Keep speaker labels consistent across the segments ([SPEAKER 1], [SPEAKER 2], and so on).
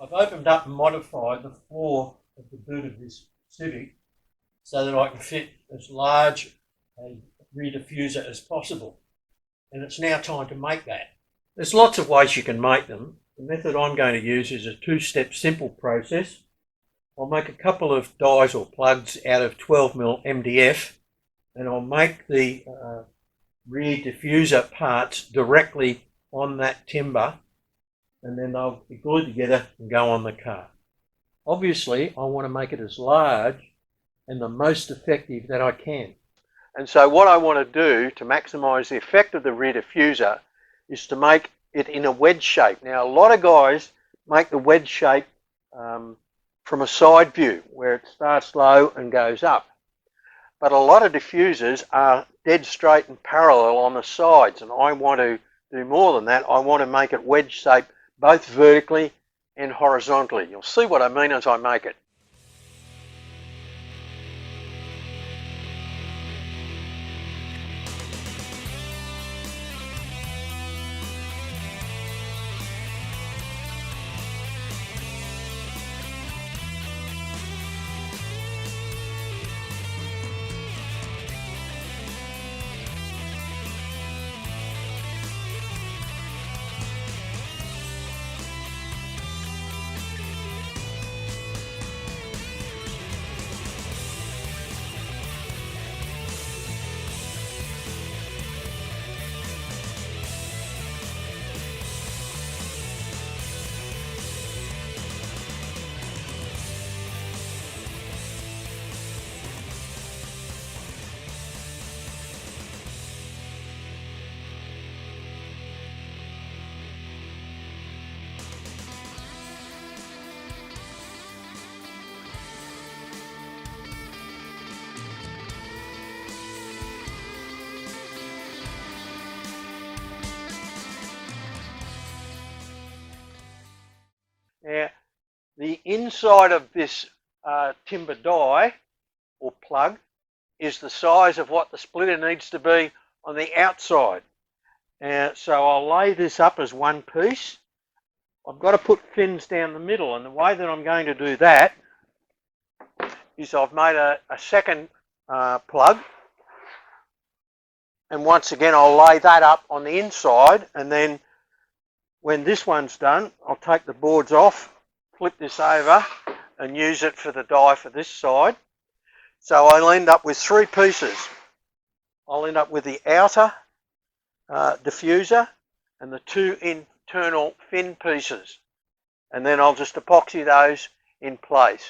[SPEAKER 1] I've opened up and modified the floor of the boot of this Civic so that I can fit as large a rear diffuser as possible. And it's now time to make that. There's lots of ways you can make them. The method I'm going to use is a two-step simple process. I'll make a couple of dies or plugs out of 12mm MDF, and I'll make the rear diffuser parts directly on that timber, and then they'll be glued together and go on the car. Obviously, I want to make it as large and the most effective that I can. And so what I want to do to maximise the effect of the rear diffuser is to make it in a wedge shape. Now, a lot of guys make the wedge shape from a side view where it starts low and goes up. But a lot of diffusers are dead straight and parallel on the sides, and I want to do more than that. I want to make it wedge shape both vertically and horizontally. You'll see what I mean as I make it. Now, the inside of this timber die or plug is the size of what the splitter needs to be on the outside. So I'll lay this up as one piece. I've got to put fins down the middle, and the way that I'm going to do that is I've made a second plug, and once again I'll lay that up on the inside, and then when this one's done, I'll take the boards off, flip this over, and use it for the die for this side. So I'll end up with three pieces. I'll end up with the outer diffuser and the two internal fin pieces. And then I'll just epoxy those in place.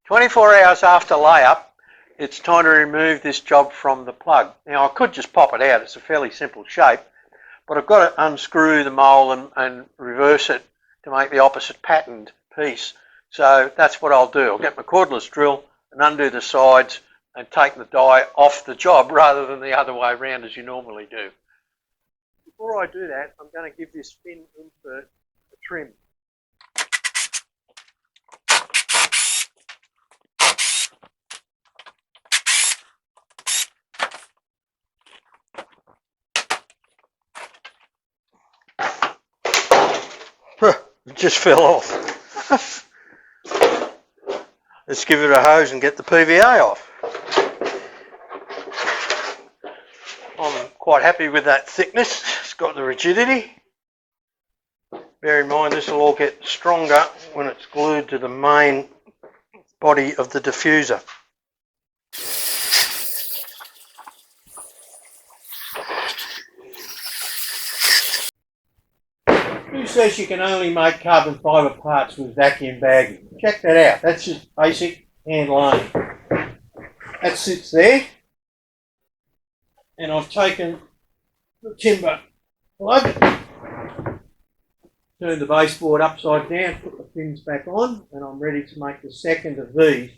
[SPEAKER 1] "24 hours after layup, it's time to remove this job from the plug." Now I could just pop it out, it's a fairly simple shape, but I've got to unscrew the mole and reverse it to make the opposite patterned piece. So that's what I'll do. I'll get my cordless drill and undo the sides and take the die off the job rather than the other way around as you normally do. Before I do that, I'm going to give this fin insert a trim. It just fell off. Let's give it a hose and get the PVA off. I'm quite happy with that thickness. It's got the rigidity. Bear in mind this will all get stronger when it's glued to the main body of the diffuser. Who says you can only make carbon fibre parts with vacuum bagging? Check that out. That's just basic hand laying. That sits there. And I've taken the timber plug, turned the baseboard upside down, put the pins back on, and I'm ready to make the second of these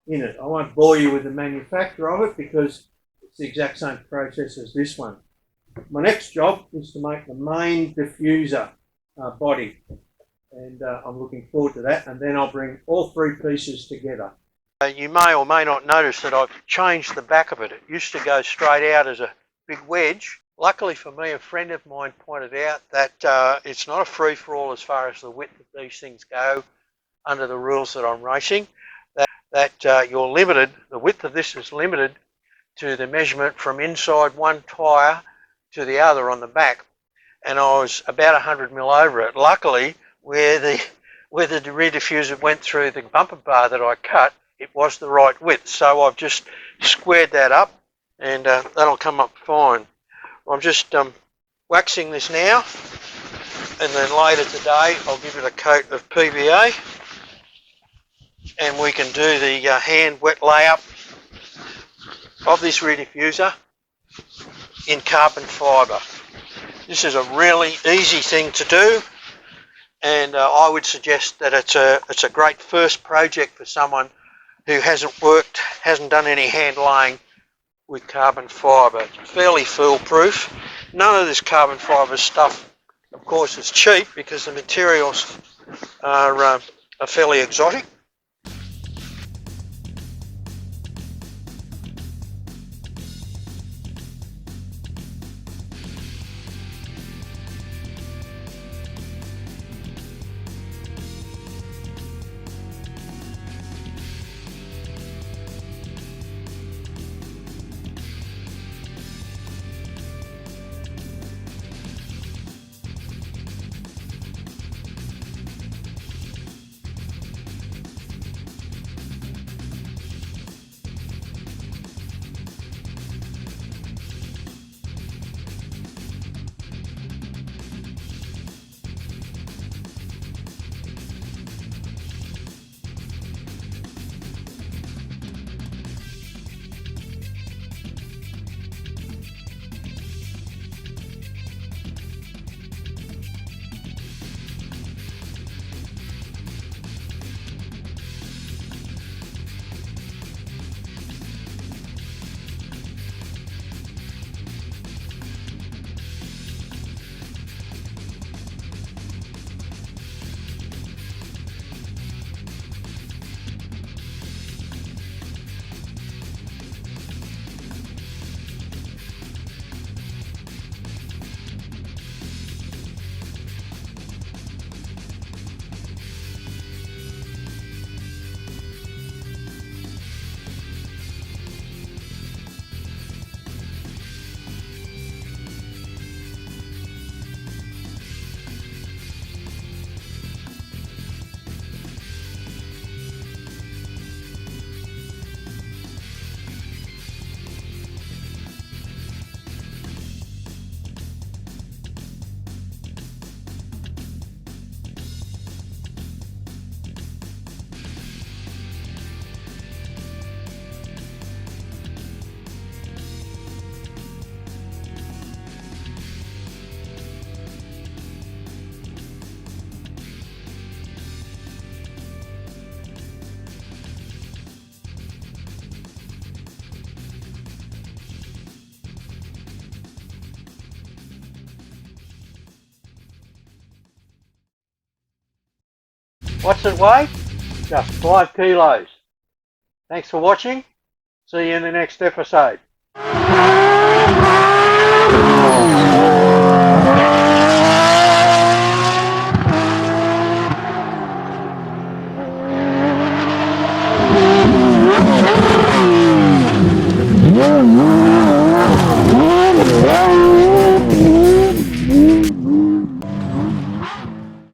[SPEAKER 1] in it. I won't bore you with the manufacture of it because it's the exact same process as this one. My next job is to make the main diffuser body, and I'm looking forward to that, and then I'll bring all three pieces together. You may or may not notice that I've changed the back of it. It used to go straight out as a big wedge. Luckily for me, a friend of mine pointed out that it's not a free-for-all as far as the width of these things go under the rules that I'm racing, that you're limited, the width of this is limited to the measurement from inside one tyre to the other on the back, and I was about 100 mil over it. Luckily, where the rear diffuser went through the bumper bar that I cut, it was the right width, so I've just squared that up, and that'll come up fine. I'm just waxing this now, and then later today I'll give it a coat of PVA, and we can do the hand wet layup of this rear diffuser in carbon fibre. This is a really easy thing to do, and I would suggest that it's a great first project for someone who hasn't done any hand laying with carbon fibre. It's fairly foolproof. None of this carbon fibre stuff, of course, is cheap because the materials are fairly exotic. What's it weigh? Just 5 kilos. Thanks for watching. See you in the next episode.